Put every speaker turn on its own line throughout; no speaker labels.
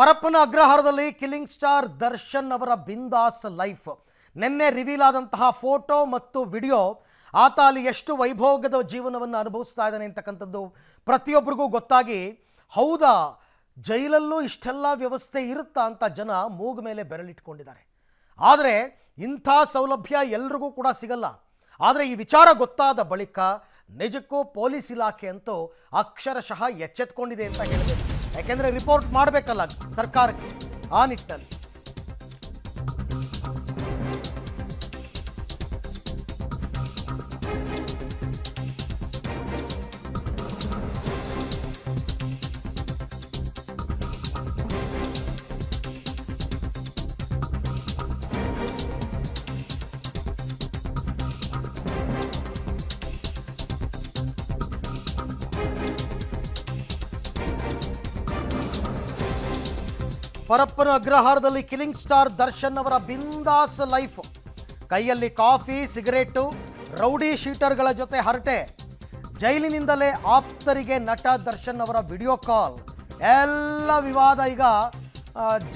Parappana ಅಗ್ರಹಾರದಲ್ಲಿ killing star Darshan ಅವರ ಬಿಂದಾಸ್ life ನಿನ್ನೆ ರಿವೀಲ್ ಆದಂತಹ ಫೋಟೋ ಮತ್ತು ವಿಡಿಯೋ ಆತ ಅಲ್ಲಿ ಎಷ್ಟು ವೈಭೋಗದ ಜೀವನವನ್ನು ಅನುಭವಿಸ್ತಾ ಇದ್ದಾನೆ ಅಂತಕ್ಕಂಥದ್ದು ಪ್ರತಿಯೊಬ್ಬರಿಗೂ ಗೊತ್ತಾಗಿ ಹೌದಾ ಜೈಲಲ್ಲೂ ಇಷ್ಟೆಲ್ಲ ವ್ಯವಸ್ಥೆ ಇರುತ್ತಾ ಅಂತ ಜನ ಮೂಗು ಮೇಲೆ ಬೆರಳಿಟ್ಕೊಂಡಿದ್ದಾರೆ. ಆದರೆ ಇಂಥ ಸೌಲಭ್ಯ ಎಲ್ರಿಗೂ ಕೂಡ ಸಿಗಲ್ಲ. ಆದರೆ ಈ ವಿಚಾರ ಗೊತ್ತಾದ ಬಳಿಕ ನಿಜಕ್ಕೂ ಪೊಲೀಸ್ ಇಲಾಖೆ ಅಂತೂ ಅಕ್ಷರಶಃ ಎಚ್ಚೆತ್ಕೊಂಡಿದೆ ಅಂತ ಹೇಳಬೇಕು. ಯಾಕೆಂದರೆ ರಿಪೋರ್ಟ್ ಮಾಡಬೇಕಲ್ಲ ಸರ್ಕಾರಕ್ಕೆ. ಆ ನಿಟ್ಟಿನಲ್ಲಿ ಪರಪ್ಪನ ಅಗ್ರಹಾರದಲ್ಲಿ ಕಿಲ್ಲಿಂಗ್ ಸ್ಟಾರ್ ದರ್ಶನ್ ಅವರ ಬಿಂದಾಸ್ ಲೈಫ್. ಕೈಯಲ್ಲಿ ಕಾಫಿ, ಸಿಗರೇಟು, ರೌಡಿ ಶೀಟರ್ಗಳ ಜೊತೆ ಹರಟೆ. ಜೈಲಿನಿಂದಲೇ ಆಪ್ತರಿಗೆ ನಟ ದರ್ಶನ್ ಅವರ ವಿಡಿಯೋ ಕಾಲ್. ಎಲ್ಲ ವಿವಾದ ಈಗ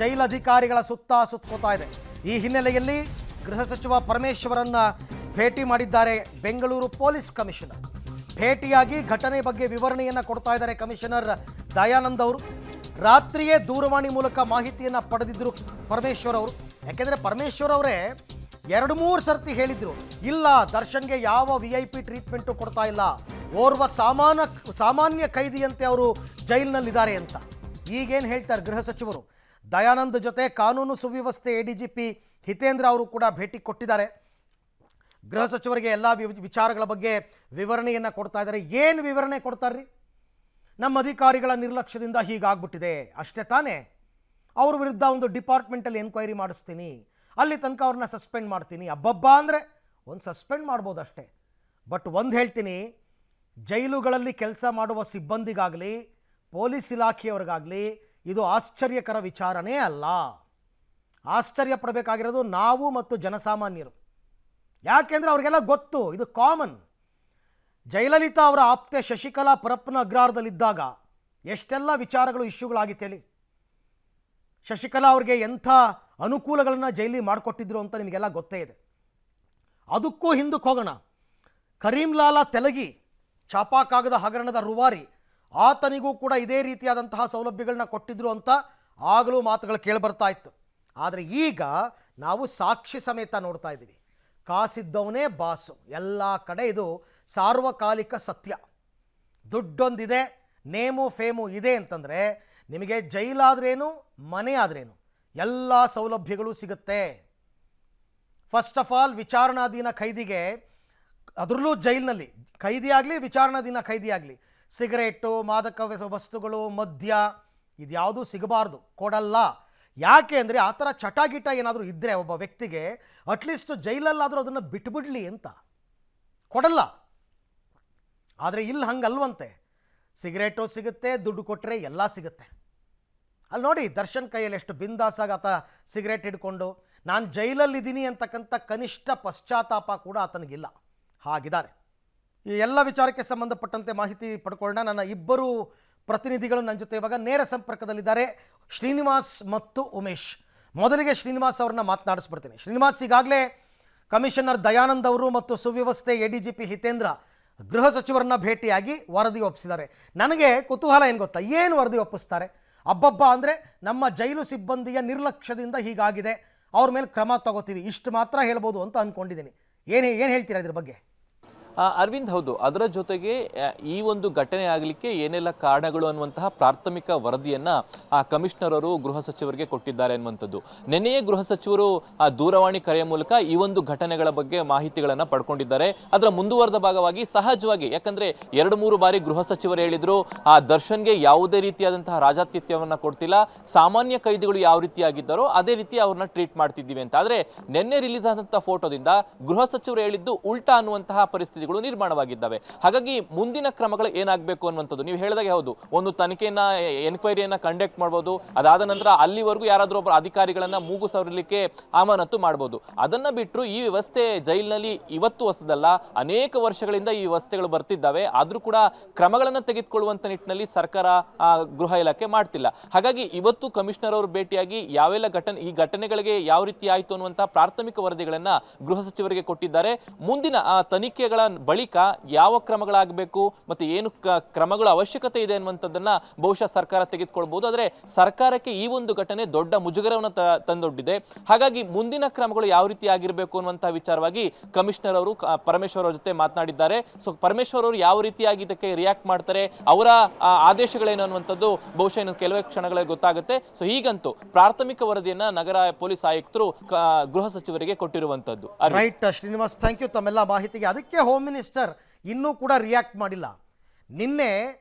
ಜೈಲಧಿಕಾರಿಗಳ ಸುತ್ತಕೋತಾ ಇದೆ. ಈ ಹಿನ್ನೆಲೆಯಲ್ಲಿ ಗೃಹ ಸಚಿವ ಪರಮೇಶ್ವರನ್ನ ಭೇಟಿ ಮಾಡಿದ್ದಾರೆ ಬೆಂಗಳೂರು ಪೊಲೀಸ್ ಕಮಿಷನರ್. ಭೇಟಿಯಾಗಿ ಘಟನೆ ಬಗ್ಗೆ ವಿವರಣೆಯನ್ನು ಕೊಡ್ತಾ ಇದ್ದಾರೆ ಕಮಿಷನರ್ ದಯಾನಂದ್ ಅವರು. ರಾತ್ರಿಯೇ ದೂರವಾಣಿ ಮೂಲಕ ಮಾಹಿತಿಯನ್ನು ಪಡೆದಿದ್ದರು ಪರಮೇಶ್ವರ್ ಅವರು. ಯಾಕೆಂದರೆ ಪರಮೇಶ್ವರ್ ಅವರೇ 2-3 ಸರ್ತಿ ಹೇಳಿದ್ರು, ಇಲ್ಲ ದರ್ಶನ್ಗೆ ಯಾವ VIP ಟ್ರೀಟ್ಮೆಂಟು ಕೊಡ್ತಾ ಇಲ್ಲ, ಓರ್ವ ಸಾಮಾನ್ಯ ಕೈದಿಯಂತೆ ಅವರು ಜೈಲಿನಲ್ಲಿದ್ದಾರೆ ಅಂತ. ಈಗೇನು ಹೇಳ್ತಾರೆ ಗೃಹ ಸಚಿವರು? ದಯಾನಂದ್ ಜೊತೆ ಕಾನೂನು ಸುವ್ಯವಸ್ಥೆ ADGP ಹಿತೇಂದ್ರ ಅವರು ಕೂಡ ಭೇಟಿ ಕೊಟ್ಟಿದ್ದಾರೆ. ಗೃಹ ಸಚಿವರಿಗೆ ಎಲ್ಲ ವಿಚಾರಗಳ ಬಗ್ಗೆ ವಿವರಣೆಯನ್ನು ಕೊಡ್ತಾ ಇದ್ದಾರೆ. ಏನು ವಿವರಣೆ ಕೊಡ್ತಾರ್ರಿ? ನಮ್ಮ ಅಧಿಕಾರಿಗಳ ನಿರ್ಲಕ್ಷ್ಯದಿಂದ ಹೀಗಾಗ್ಬಿಟ್ಟಿದೆ ಅಷ್ಟೇ ತಾನೇ, ಅವ್ರ ವಿರುದ್ಧ ಒಂದು ಡಿಪಾರ್ಟ್ಮೆಂಟಲ್ಲಿ ಎನ್ಕ್ವೈರಿ ಮಾಡಿಸ್ತೀನಿ, ಅಲ್ಲಿ ತನಕ ಅವ್ರನ್ನ ಸಸ್ಪೆಂಡ್ ಮಾಡ್ತೀನಿ. ಅಬ್ಬಬ್ಬ ಅಂದರೆ ಒಂದು ಸಸ್ಪೆಂಡ್ ಮಾಡ್ಬೋದು ಅಷ್ಟೇ. ಬಟ್ ಒಂದು ಹೇಳ್ತೀನಿ, ಜೈಲುಗಳಲ್ಲಿ ಕೆಲಸ ಮಾಡುವ ಸಿಬ್ಬಂದಿಗಾಗಲಿ ಪೊಲೀಸ್ ಇಲಾಖೆಯವ್ರಿಗಾಗಲಿ ಇದು ಆಶ್ಚರ್ಯಕರ ವಿಚಾರನೇ ಅಲ್ಲ. ಆಶ್ಚರ್ಯ ಪಡಬೇಕಾಗಿರೋದು ನಾವು ಮತ್ತು ಜನಸಾಮಾನ್ಯರು. ಯಾಕೆಂದರೆ ಅವ್ರಿಗೆಲ್ಲ ಗೊತ್ತು, ಇದು ಕಾಮನ್. ಜಯಲಲಿತಾ ಅವರ ಆಪ್ತೆ ಶಶಿಕಲಾ ಪರಪ್ಪನ ಅಗ್ರಹಾರದಲ್ಲಿದ್ದಾಗ ಎಷ್ಟೆಲ್ಲ ವಿಚಾರಗಳು ಇಶ್ಯೂಗಳಾಗಿತ್ತೇಳಿ. ಶಶಿಕಲಾ ಅವ್ರಿಗೆ ಎಂಥ ಅನುಕೂಲಗಳನ್ನು ಜೈಲಿಗೆ ಮಾಡಿಕೊಟ್ಟಿದ್ರು ಅಂತ ನಿಮಗೆಲ್ಲ ಗೊತ್ತೇ ಇದೆ. ಅದಕ್ಕೂ ಹಿಂದಕ್ಕೆ ಹೋಗೋಣ. ಕರೀಂಲಾಲಾ ತೆಲಗಿ ಛಾಪಾಕಾಗದ ಹಗರಣದ ರೂವಾರಿ, ಆತನಿಗೂ ಕೂಡ ಇದೇ ರೀತಿಯಾದಂತಹ ಸೌಲಭ್ಯಗಳನ್ನ ಕೊಟ್ಟಿದ್ರು ಅಂತ ಆಗಲೂ ಮಾತುಗಳು ಕೇಳಿಬರ್ತಾ ಇತ್ತು. ಆದರೆ ಈಗ ನಾವು ಸಾಕ್ಷಿ ಸಮೇತ ನೋಡ್ತಾ ಇದ್ದೀವಿ. ಕಾಸಿದ್ದವನೇ ಬಾಸು. ಎಲ್ಲ ಕಡೆ ಇದು ಸಾರ್ವಕಾಲಿಕ ಸತ್ಯ. ದುಡ್ಡೊಂದಿದೆ, ನೇಮು ಫೇಮು ಇದೆ ಅಂತಂದರೆ ನಿಮಗೆ ಜೈಲಾದ್ರೇನು ಮನೆ ಆದ್ರೇನು ಎಲ್ಲ ಸೌಲಭ್ಯಗಳು ಸಿಗುತ್ತೆ. ಫಸ್ಟ್ ಆಫ್ ಆಲ್ ವಿಚಾರಣಾಧೀನ ಖೈದಿಗೆ, ಅದರಲ್ಲೂ ಜೈಲಿನಲ್ಲಿ ಖೈದಿ ಆಗಲಿ ವಿಚಾರಣಾಧೀನ ಖೈದಿ ಆಗಲಿ, ಸಿಗರೇಟು, ಮಾದಕ ವಸ್ತುಗಳು, ಮದ್ಯ ಇದ್ಯಾವುದೂ ಸಿಗಬಾರ್ದು, ಕೊಡಲ್ಲ. ಯಾಕೆ ಅಂದರೆ ಆ ಥರ ಚಟಾಗಿಟ ಏನಾದರೂ ಇದ್ದರೆ ಒಬ್ಬ ವ್ಯಕ್ತಿಗೆ ಅಟ್ಲೀಸ್ಟ್ ಜೈಲಲ್ಲಾದರೂ ಅದನ್ನು ಬಿಟ್ಬಿಡ್ಲಿ ಅಂತ ಕೊಡಲ್ಲ. ಆದರೆ ಇಲ್ಲಿ ಹಂಗಲ್ವಂತೆ. ಸಿಗರೇಟು ಸಿಗುತ್ತೆ, ದುಡ್ಡು ಕೊಟ್ಟರೆ ಎಲ್ಲ ಸಿಗುತ್ತೆ. ಅಲ್ಲಿ ನೋಡಿ ದರ್ಶನ್ ಕೈಯಲ್ಲಿ ಎಷ್ಟು ಬಿಂದಾಸಾಗಿ ಆತ ಸಿಗರೇಟ್ ಹಿಡ್ಕೊಂಡು ನಾನು ಜೈಲಲ್ಲಿದ್ದೀನಿ ಅಂತಕ್ಕಂಥ ಕನಿಷ್ಠ ಪಶ್ಚಾತ್ತಾಪ ಕೂಡ ಆತನಿಗಿಲ್ಲ. ಹಾಗಿದ್ದಾರೆ. ಈ ಎಲ್ಲ ವಿಚಾರಕ್ಕೆ ಸಂಬಂಧಪಟ್ಟಂತೆ ಮಾಹಿತಿ ಪಡ್ಕೊಳ್ಳೋಣ. ನನ್ನ ಇಬ್ಬರು ಪ್ರತಿನಿಧಿಗಳು ನನ್ನ ಜೊತೆ ಇವಾಗ ನೇರ ಸಂಪರ್ಕದಲ್ಲಿದ್ದಾರೆ, ಶ್ರೀನಿವಾಸ್ ಮತ್ತು ಉಮೇಶ್. ಮೊದಲಿಗೆ ಶ್ರೀನಿವಾಸ್ ಅವ್ರನ್ನ ಮಾತನಾಡಿಸ್ಬಿಡ್ತೀನಿ. ಶ್ರೀನಿವಾಸ್, ಈಗಾಗಲೇ ಕಮಿಷನರ್ ದಯಾನಂದ್ ಅವರು ಮತ್ತು ಸುವ್ಯವಸ್ಥೆ ADGP ಹಿತೇಂದ್ರ ಗೃಹ ಸಚಿವರನ್ನ ಭೇಟಿಯಾಗಿ ವರದಿ ಒಪ್ಪಿಸಿದ್ದಾರೆ. ನನಗೆ ಕುತೂಹಲ ಏನು ಗೊತ್ತಾ, ಏನು ವರದಿ ಒಪ್ಪಿಸ್ತಾರೆ? ಅಬ್ಬಬ್ಬ ಅಂದರೆ ನಮ್ಮ ಜೈಲು ಸಿಬ್ಬಂದಿಯ ನಿರ್ಲಕ್ಷ್ಯದಿಂದ ಹೀಗಾಗಿದೆ, ಅವ್ರ ಮೇಲೆ ಕ್ರಮ ತಗೋತೀವಿ, ಇಷ್ಟು ಮಾತ್ರ ಹೇಳ್ಬೋದು ಅಂತ ಅಂದ್ಕೊಂಡಿದ್ದೀನಿ. ಏನು ಹೇಳ್ತೀರಾ ಇದ್ರ ಬಗ್ಗೆ?
ಅರವಿಂದ್, ಹೌದು. ಅದರ ಜೊತೆಗೆ ಈ ಒಂದು ಘಟನೆ ಆಗಲಿಕ್ಕೆ ಏನೆಲ್ಲ ಕಾರಣಗಳು ಅನ್ನುವಂತಹ ಪ್ರಾಥಮಿಕ ವರದಿಯನ್ನ ಕಮಿಷನರ್ ಅವರು ಗೃಹ ಸಚಿವರಿಗೆ ಕೊಟ್ಟಿದ್ದಾರೆ ಅನ್ನುವಂಥದ್ದು. ನಿನ್ನೆಯೇ ಗೃಹ ಸಚಿವರು ದೂರವಾಣಿ ಕರೆಯ ಮೂಲಕ ಈ ಒಂದು ಘಟನೆಗಳ ಬಗ್ಗೆ ಮಾಹಿತಿಗಳನ್ನ ಪಡ್ಕೊಂಡಿದ್ದಾರೆ. ಅದರ ಮುಂದುವರೆದ ಭಾಗವಾಗಿ ಸಹಜವಾಗಿ, ಯಾಕಂದ್ರೆ 2-3 ಬಾರಿ ಗೃಹ ಸಚಿವರು ಹೇಳಿದ್ರು ದರ್ಶನ್ಗೆ ಯಾವುದೇ ರೀತಿಯಾದಂತಹ ರಾಜಾತಿಥ್ಯವನ್ನ ಕೊಡ್ತಿಲ್ಲ, ಸಾಮಾನ್ಯ ಕೈದಿಗಳು ಯಾವ ರೀತಿಯಾಗಿದ್ದಾರೋ ಅದೇ ರೀತಿ ಅವ್ರನ್ನ ಟ್ರೀಟ್ ಮಾಡ್ತಿದ್ದೀವಿ ಅಂತ. ಆದ್ರೆ ನಿನ್ನೆ ರಿಲೀಸ್ ಆದಂತಹ ಫೋಟೋದಿಂದ ಗೃಹ ಸಚಿವರು ಹೇಳಿದ್ದು ಉಲ್ಟಾ ಅನ್ನುವಂತಹ ಪರಿಸ್ಥಿತಿ ವರದಿಗಳು ನಿರ್ಮಾಣವಾಗಿದ್ದಾವೆ. ಹಾಗಾಗಿ ಮುಂದಿನ ಕ್ರಮಗಳು ಏನಾಗಬೇಕು ಅನ್ನುವಂಥದ್ದು ನೀವು ಹೇಳಿದಾಗೆ ಹೌದು, ಒಂದು ತನಿಖೆಯನ್ನ ಎನ್ಕ್ವೈರಿಯನ್ನ ಕಂಡಕ್ಟ್ ಮಾಡ್ಬೋದು. ಅದಾದ ನಂತರ ಅಲ್ಲಿವರೆಗೂ ಯಾರಾದರೂ ಒಬ್ಬರು ಅಧಿಕಾರಿಗಳನ್ನ ಮೂಗು ಸವರಲಿಕ್ಕೆ ಅಮಾನತು ಮಾಡ್ಬೋದು. ಅದನ್ನ ಬಿಟ್ಟರು ಈ ವ್ಯವಸ್ಥೆ ಜೈಲಿನಲ್ಲಿ ಇವತ್ತು ಹೊಸದಲ್ಲ, ಅನೇಕ ವರ್ಷಗಳಿಂದ ಈ ವ್ಯವಸ್ಥೆಗಳು ಬರ್ತಿದ್ದಾವೆ. ಆದ್ರೂ ಕೂಡ ಕ್ರಮಗಳನ್ನು ತೆಗೆದುಕೊಳ್ಳುವಂತ ನಿಟ್ಟಿನಲ್ಲಿ ಸರ್ಕಾರ ಗೃಹ ಇಲಾಖೆ ಮಾಡ್ತಿಲ್ಲ. ಹಾಗಾಗಿ ಇವತ್ತು ಕಮಿಷನರ್ ಅವರು ಭೇಟಿಯಾಗಿ ಯಾವೆಲ್ಲ ಈ ಘಟನೆಗಳಿಗೆ ಯಾವ ರೀತಿ ಆಯಿತು ಅನ್ನುವಂತಹ ಪ್ರಾಥಮಿಕ ವರದಿಗಳನ್ನ ಗೃಹ ಸಚಿವರಿಗೆ ಕೊಟ್ಟಿದ್ದಾರೆ. ಮುಂದಿನ ತನಿಖೆಗಳ ಬಳಿಕ ಯಾವ ಕ್ರಮಗಳಾಗಬೇಕು ಮತ್ತೆ ಏನು ಕ್ರಮಗಳ ಅವಶ್ಯಕತೆ ಇದೆ ಅನ್ನುವಂಥದ್ದನ್ನ ಬಹುಶಃ ಸರ್ಕಾರ ತೆಗೆದುಕೊಳ್ಬಹುದು. ಆದರೆ ಸರ್ಕಾರಕ್ಕೆ ಈ ಒಂದು ಘಟನೆ ದೊಡ್ಡ ಮುಜುಗರವನ್ನು ತಂದೊಡ್ಡಿದೆ. ಹಾಗಾಗಿ ಮುಂದಿನ ಕ್ರಮಗಳು ಯಾವ ರೀತಿ ಆಗಿರಬೇಕು ಅನ್ನುವಂತಹ ವಿಚಾರವಾಗಿ ಕಮಿಷನರ್ ಅವರು ಪರಮೇಶ್ವರ್ ಅವರ ಜೊತೆ ಮಾತನಾಡಿದ್ದಾರೆ. ಸೊ ಪರಮೇಶ್ವರ್ ಅವರು ಯಾವ ರೀತಿಯಾಗಿ ಇದಕ್ಕೆ ರಿಯಾಕ್ಟ್ ಮಾಡ್ತಾರೆ, ಅವರ ಆದೇಶಗಳೇನು ಅನ್ನುವಂಥದ್ದು ಬಹುಶಃ ಇನ್ನು ಕೆಲವೇ ಕ್ಷಣಗಳಲ್ಲಿ ಗೊತ್ತಾಗುತ್ತೆ. ಸೊ ಹೀಗಂತೂ ಪ್ರಾಥಮಿಕ ವರದಿಯನ್ನ ನಗರ ಪೊಲೀಸ್ ಆಯುಕ್ತರು ಗೃಹ ಸಚಿವರಿಗೆ ಕೊಟ್ಟಿರುವಂತದ್ದು.
ರೈಟ್ ಶ್ರೀನಿವಾಸ್, ಥ್ಯಾಂಕ್ ಯು ತಮ್ಮೆಲ್ಲ ಮಾಹಿತಿಗೆ. ಅದಕ್ಕೆ ಹೋಮ್ ಮಿನಿಸ್ಟರ್ ಇನ್ನೂ ಕೂಡ ರಿಯಾಕ್ಟ್ ಮಾಡಿಲ್ಲ. ನಿನ್ನೆ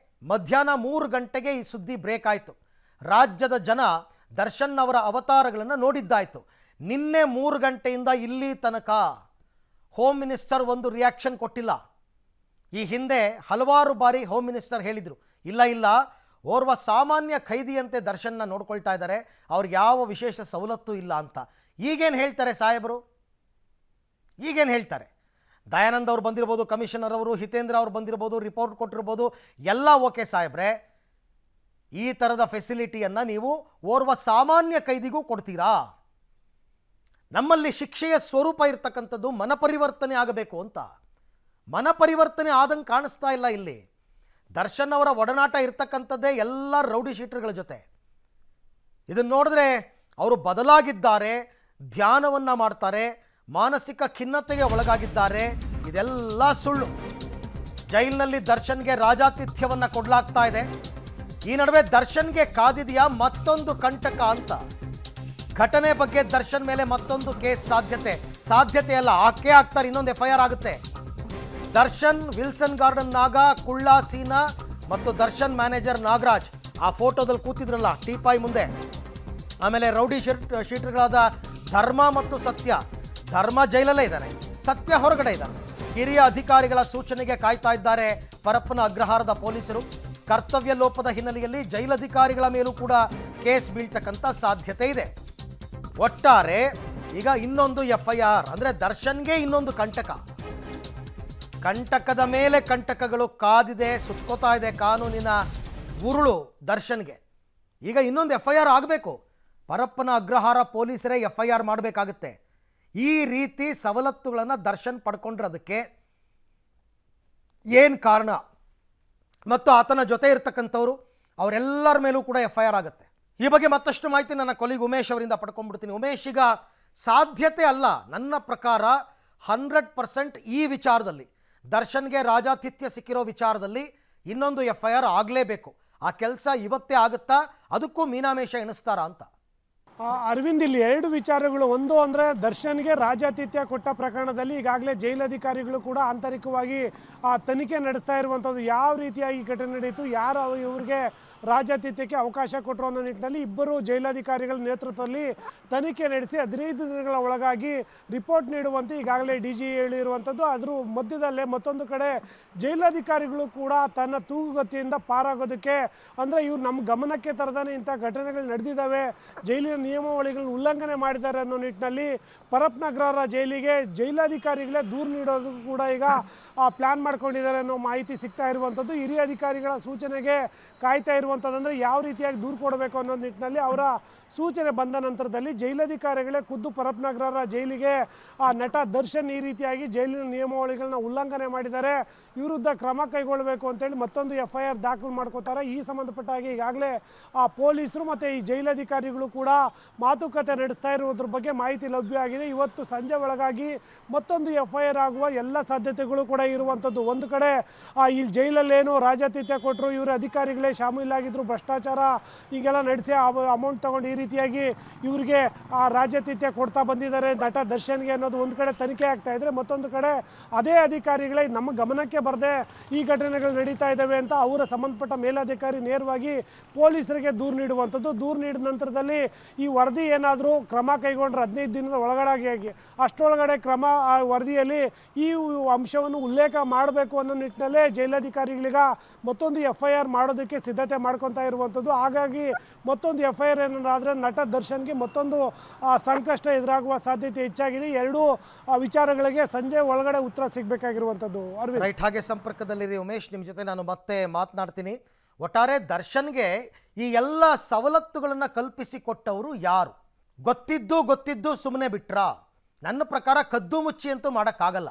ಮಧ್ಯಾಹ್ನ 3 ಗಂಟೆಗೆ ಈ ಸುದ್ದಿ ಬ್ರೇಕ್ ಆಯಿತು. ರಾಜ್ಯದ ಜನ ದರ್ಶನ್ ಅವರ ಅವತಾರಗಳನ್ನು ನೋಡಿದ್ದಾಯಿತು. ನಿನ್ನೆ 3 ಗಂಟೆಯಿಂದ ಇಲ್ಲಿ ತನಕ ಹೋಮ್ ಮಿನಿಸ್ಟರ್ ಒಂದು ರಿಯಾಕ್ಷನ್ ಕೊಟ್ಟಿಲ್ಲ. ಈ ಹಿಂದೆ ಹಲವಾರು ಬಾರಿ ಹೋಮ್ ಮಿನಿಸ್ಟರ್ ಹೇಳಿದರು, ಇಲ್ಲ ಓರ್ವ ಸಾಮಾನ್ಯ ಖೈದಿಯಂತೆ ದರ್ಶನ್ನ ನೋಡ್ಕೊಳ್ತಾ ಇದ್ದಾರೆ, ಅವ್ರಿಗೆ ಯಾವ ವಿಶೇಷ ಸವಲತ್ತು ಇಲ್ಲ ಅಂತ. ಈಗೇನು ಹೇಳ್ತಾರೆ ಸಾಹೇಬರು? ಈಗೇನು ಹೇಳ್ತಾರೆ? ದಯಾನಂದ್ ಅವ್ರು ಬಂದಿರ್ಬೋದು, ಕಮಿಷನರ್ ಅವರು, ಹಿತೇಂದ್ರ ಅವ್ರು ಬಂದಿರ್ಬೋದು, ರಿಪೋರ್ಟ್ ಕೊಟ್ಟಿರ್ಬೋದು, ಎಲ್ಲ ಓಕೆ ಸಾಹೇಬ್ರೆ. ಈ ಥರದ ಫೆಸಿಲಿಟಿಯನ್ನು ನೀವು ಓರ್ವ ಸಾಮಾನ್ಯ ಖೈದಿಗೂ ಕೊಡ್ತೀರಾ? ನಮ್ಮಲ್ಲಿ ಶಿಕ್ಷೆಯ ಸ್ವರೂಪ ಇರ್ತಕ್ಕಂಥದ್ದು ಮನಪರಿವರ್ತನೆ ಆಗಬೇಕು ಅಂತ. ಮನಪರಿವರ್ತನೆ ಆದಂಗೆ ಕಾಣಿಸ್ತಾ ಇಲ್ಲ ಇಲ್ಲಿ. ದರ್ಶನ್ ಅವರ ಒಡನಾಟ ಇರ್ತಕ್ಕಂಥದ್ದೇ ಎಲ್ಲ ರೌಡಿ ಶೀಟರ್ಗಳ ಜೊತೆ. ಇದನ್ನು ನೋಡಿದ್ರೆ ಅವರು ಬದಲಾಗಿದ್ದಾರೆ, ಧ್ಯಾನವನ್ನು ಮಾಡ್ತಾರೆ, ಮಾನಸಿಕ ಖಿನ್ನತೆಗೆ ಒಳಗಾಗಿದ್ದಾರೆ. ಇದೆಲ್ಲ ಸುಳ್ಳು. ಜೈಲಿನಲ್ಲಿ ದರ್ಶನ್ಗೆ ರಾಜಾತಿಥ್ಯವನ್ನು ಕೊಡಲಾಗ್ತಾ ಇದೆ. ಈ ನಡುವೆ ದರ್ಶನ್ಗೆ ಕಾದಿದೆಯಾ ಮತ್ತೊಂದು ಕಂಟಕ ಅಂತ. ಘಟನೆ ಬಗ್ಗೆ ದರ್ಶನ್ ಮೇಲೆ ಮತ್ತೊಂದು ಕೇಸ್ ಸಾಧ್ಯತೆ ಅಲ್ಲ, ಆಗ್ತಾರೆ. ಇನ್ನೊಂದು FIR ಆಗುತ್ತೆ. ದರ್ಶನ್ ವಿಲ್ಸನ್ ಗಾರ್ಡನ್ ನಾಗ, ಕುಳ್ಳ ಸೀನಾ ಮತ್ತು ದರ್ಶನ್ ಮ್ಯಾನೇಜರ್ ನಾಗರಾಜ್ ಆ ಫೋಟೋದಲ್ಲಿ ಕೂತಿದ್ರಲ್ಲ ಟೀಪಾಯಿ ಮುಂದೆ. ಆಮೇಲೆ ರೌಡಿ ಶೀಟರ್ಗಳಾದ ಧರ್ಮ ಮತ್ತು ಸತ್ಯ. ಧರ್ಮ ಜೈಲಲ್ಲೇ ಇದ್ದಾನೆ, ಸತ್ಯ ಹೊರಗಡೆ ಇದ್ದಾನೆ. ಹಿರಿಯ ಅಧಿಕಾರಿಗಳ ಸೂಚನೆಗೆ ಕಾಯ್ತಾ ಇದ್ದಾರೆ ಪರಪ್ಪನ ಅಗ್ರಹಾರದ ಪೊಲೀಸರು. ಕರ್ತವ್ಯ ಲೋಪದ ಹಿನ್ನೆಲೆಯಲ್ಲಿ ಜೈಲಧಿಕಾರಿಗಳ ಮೇಲೂ ಕೂಡ ಕೇಸ್ ಬೀಳ್ತಕ್ಕಂಥ ಸಾಧ್ಯತೆ ಇದೆ. ಒಟ್ಟಾರೆ ಈಗ ಇನ್ನೊಂದು FIR ಅಂದರೆ ದರ್ಶನ್ಗೆ ಇನ್ನೊಂದು ಕಂಟಕದ ಮೇಲೆ ಕಂಟಕಗಳು ಕಾದಿದೆ, ಸುತ್ಕೋತಾ ಇದೆ ಕಾನೂನಿನ ಉರುಳು ದರ್ಶನ್ಗೆ. ಈಗ ಇನ್ನೊಂದು FIR ಆಗಬೇಕು. ಪರಪ್ಪನ ಅಗ್ರಹಾರ ಪೊಲೀಸರೇ FIR ಮಾಡಬೇಕಾಗುತ್ತೆ. ಈ ರೀತಿ ಸವಲತ್ತುಗಳನ್ನು ದರ್ಶನ್ ಪಡ್ಕೊಂಡಿರೋದಕ್ಕೆ ಏನು ಕಾರಣ ಮತ್ತು ಆತನ ಜೊತೆ ಇರ್ತಕ್ಕಂಥವ್ರು ಅವರೆಲ್ಲರ ಮೇಲೂ ಕೂಡ FIR ಆಗುತ್ತೆ. ಈ ಬಗ್ಗೆ ಮತ್ತಷ್ಟು ಮಾಹಿತಿ ನನ್ನ ಕೊಲೀಗ್ ಉಮೇಶ್ ಅವರಿಂದ ಪಡ್ಕೊಂಡ್ಬಿಡ್ತೀನಿ. ಉಮೇಶ್, ಈಗ ಸಾಧ್ಯತೆ ಅಲ್ಲ ನನ್ನ ಪ್ರಕಾರ 100% ಈ ವಿಚಾರದಲ್ಲಿ ದರ್ಶನ್ಗೆ ರಾಜಾತಿಥ್ಯ ಸಿಕ್ಕಿರೋ ವಿಚಾರದಲ್ಲಿ ಇನ್ನೊಂದು FIR ಆಗಲೇಬೇಕು. ಆ ಕೆಲಸ ಇವತ್ತೇ ಆಗುತ್ತಾ? ಅದಕ್ಕೂ ಮೀನಾಮೇಷ ಎಣಿಸ್ತಾರಾ ಅಂತ?
ಅರವಿಂದ್, ಇಲ್ಲಿ 2 ವಿಚಾರಗಳು. ಒಂದು ಅಂದರೆ ದರ್ಶನ್ಗೆ ರಾಜಾತಿಥ್ಯ ಕೊಟ್ಟ ಪ್ರಕರಣದಲ್ಲಿ ಈಗಾಗಲೇ ಜೈಲಧಿಕಾರಿಗಳು ಕೂಡ ಆಂತರಿಕವಾಗಿ ತನಿಖೆ ನಡೆಸ್ತಾ ಇರುವಂಥದ್ದು. ಯಾವ ರೀತಿಯಾಗಿ ಘಟನೆ ನಡೆಯಿತು, ಯಾರು ಇವ್ರಿಗೆ ರಾಜಾತಿಥ್ಯಕ್ಕೆ ಅವಕಾಶ ಕೊಟ್ಟರು ಅನ್ನೋ ನಿಟ್ಟಿನಲ್ಲಿ ಇಬ್ಬರು ಜೈಲಾಧಿಕಾರಿಗಳ ನೇತೃತ್ವದಲ್ಲಿ ತನಿಖೆ ನಡೆಸಿ 15 ದಿನಗಳ ಒಳಗಾಗಿ ರಿಪೋರ್ಟ್ ನೀಡುವಂತೆ ಈಗಾಗಲೇ DG ಹೇಳಿರುವಂಥದ್ದು. ಅದ್ರ ಮಧ್ಯದಲ್ಲೇ ಮತ್ತೊಂದು ಕಡೆ ಜೈಲಾಧಿಕಾರಿಗಳು ಕೂಡ ತನ್ನ ತೂಗುಗತಿಯಿಂದ ಪಾರಾಗೋದಕ್ಕೆ, ಅಂದರೆ ಇವ್ರು ನಮ್ಮ ಗಮನಕ್ಕೆ ತರದಾನೆ ಇಂಥ ಘಟನೆಗಳು ನಡೆದಿದ್ದಾವೆ, ಜೈಲಿನ ನಿಯಮಾವಳಿಗಳನ್ನ ಉಲ್ಲಂಘನೆ ಮಾಡಿದ್ದಾರೆ ಅನ್ನೋ ನಿಟ್ಟಿನಲ್ಲಿ ಪರಪ್ಪನ ಅಗ್ರಹಾರ ಜೈಲಿಗೆ ಜೈಲಾಧಿಕಾರಿಗಳೇ ದೂರು ನೀಡೋದು ಕೂಡ ಈಗ ಪ್ಲಾನ್ ಮಾಡ್ಕೊಂಡಿದ್ದಾರೆ ಅನ್ನೋ ಮಾಹಿತಿ ಸಿಗ್ತಾ ಇರುವಂಥದ್ದು. ಹಿರಿಯ ಅಧಿಕಾರಿಗಳ ಸೂಚನೆಗೆ ಕಾಯ್ತಾ ಇರುವಂಥದ್ದಂದರೆ ಯಾವ ರೀತಿಯಾಗಿ ದೂರು ಕೊಡಬೇಕು ಅನ್ನೋ ನಿಟ್ಟಿನಲ್ಲಿ ಅವರ ಸೂಚನೆ ಬಂದ ನಂತರದಲ್ಲಿ ಜೈಲಧಿಕಾರಿಗಳೇ ಖುದ್ದು ಪರಪ್ಪನ ಅಗ್ರಹಾರ ಜೈಲಿಗೆ ನಟ ದರ್ಶನ್ ಈ ರೀತಿಯಾಗಿ ಜೈಲಿನ ನಿಯಮಾವಳಿಗಳನ್ನ ಉಲ್ಲಂಘನೆ ಮಾಡಿದ್ದಾರೆ, ವಿರುದ್ಧ ಕ್ರಮ ಕೈಗೊಳ್ಳಬೇಕು ಅಂತೇಳಿ ಮತ್ತೊಂದು FIR ದಾಖಲು ಮಾಡ್ಕೋತಾರೆ. ಈ ಸಂಬಂಧಪಟ್ಟ ಹಾಗೆ ಈಗಾಗಲೇ ಪೊಲೀಸರು ಮತ್ತು ಈ ಜೈಲಧಿಕಾರಿಗಳು ಕೂಡ ಮಾತುಕತೆ ನಡೆಸ್ತಾ ಇರುವುದ್ರ ಬಗ್ಗೆ ಮಾಹಿತಿ ಲಭ್ಯವಾಗಿದೆ. ಇವತ್ತು ಸಂಜೆ ಒಳಗಾಗಿ ಮತ್ತೊಂದು FIR ಆಗುವ ಎಲ್ಲ ಸಾಧ್ಯತೆಗಳು ಕೂಡ ಇರುವಂಥದ್ದು. ಒಂದು ಕಡೆ ಈ ಜೈಲಲ್ಲೇನು ರಾಜಾತಿಥ್ಯ ಕೊಟ್ಟರು, ಇವರು ಅಧಿಕಾರಿಗಳೇ ಶಾಮೀಲಾಗಿ ಆಗಿದ್ರು ಭ್ರಷ್ಟಾಚಾರ ಹೀಗೆಲ್ಲ ನಡೆಸಿ ಅಮೌಂಟ್ ತಗೊಂಡು ಈ ರೀತಿಯಾಗಿ ಇವರಿಗೆ ರಾಜ್ಯಾತಿಥ್ಯ ಕೊಡ್ತಾ ಬಂದಿದ್ದಾರೆ ನಟ ದರ್ಶನ್ಗೆ ಅನ್ನೋದು ಒಂದು ಕಡೆ ತನಿಖೆ ಆಗ್ತಾ ಇದ್ರೆ, ಮತ್ತೊಂದು ಕಡೆ ಅದೇ ಅಧಿಕಾರಿಗಳೇ ನಮ್ಮ ಗಮನಕ್ಕೆ ಬರದೆ ಈ ಘಟನೆಗಳು ನಡೀತಾ ಇದ್ದಾವೆ ಅಂತ ಅವರ ಸಂಬಂಧಪಟ್ಟ ಮೇಲಧಿಕಾರಿ ನೇರವಾಗಿ ಪೊಲೀಸರಿಗೆ ದೂರು ನೀಡುವಂಥದ್ದು. ದೂರು ನೀಡಿದ ನಂತರದಲ್ಲಿ ಈ ವರದಿ ಏನಾದರೂ ಕ್ರಮ ಕೈಗೊಂಡ್ರೆ 15 ದಿನದ ಒಳಗಡೆ ಅಷ್ಟರೊಳಗಡೆ ಕ್ರಮ ಆ ವರದಿಯಲ್ಲಿ ಈ ಅಂಶವನ್ನು ಉಲ್ಲೇಖ ಮಾಡಬೇಕು ಅನ್ನೋ ನಿಟ್ಟಿನಲ್ಲೇ ಜೈಲಧಿಕಾರಿಗಳಿಗ ಮತ್ತೊಂದು FIR ಮಾಡೋದಕ್ಕೆ ಸಿದ್ಧತೆ ಮಾಡ್ಕೊತಾ ಇರುವಂಥದ್ದು. ಹಾಗಾಗಿ ಮತ್ತೊಂದು FIR ಏನಾದ್ರೆ ನಟ ದರ್ಶನ್ಗೆ ಮತ್ತೊಂದು ಸಂಕಷ್ಟ ಎದುರಾಗುವ ಸಾಧ್ಯತೆ ಹೆಚ್ಚಾಗಿದೆ. ಎರಡೂ ವಿಚಾರಗಳಿಗೆ ಸಂಜೆ ಒಳಗಡೆ ಉತ್ತರ ಸಿಗಬೇಕಾಗಿರುವಂಥದ್ದು. ಅರವಿಂದ್
ರೈಟ್, ಹಾಗೆ ಸಂಪರ್ಕದಲ್ಲಿರಿ ಉಮೇಶ್, ನಿಮ್ಮ ಜೊತೆ ನಾನು ಮತ್ತೆ ಮಾತನಾಡ್ತೀನಿ. ಒಟ್ಟಾರೆ ದರ್ಶನ್ಗೆ ಈ ಎಲ್ಲ ಸವಲತ್ತುಗಳನ್ನು ಕಲ್ಪಿಸಿಕೊಟ್ಟವರು ಯಾರು? ಗೊತ್ತಿದ್ದು ಸುಮ್ಮನೆ ಬಿಟ್ರಾ? ನನ್ನ ಪ್ರಕಾರ ಕದ್ದು ಮುಚ್ಚಿ ಅಂತೂ ಮಾಡೋಕ್ಕಾಗಲ್ಲ.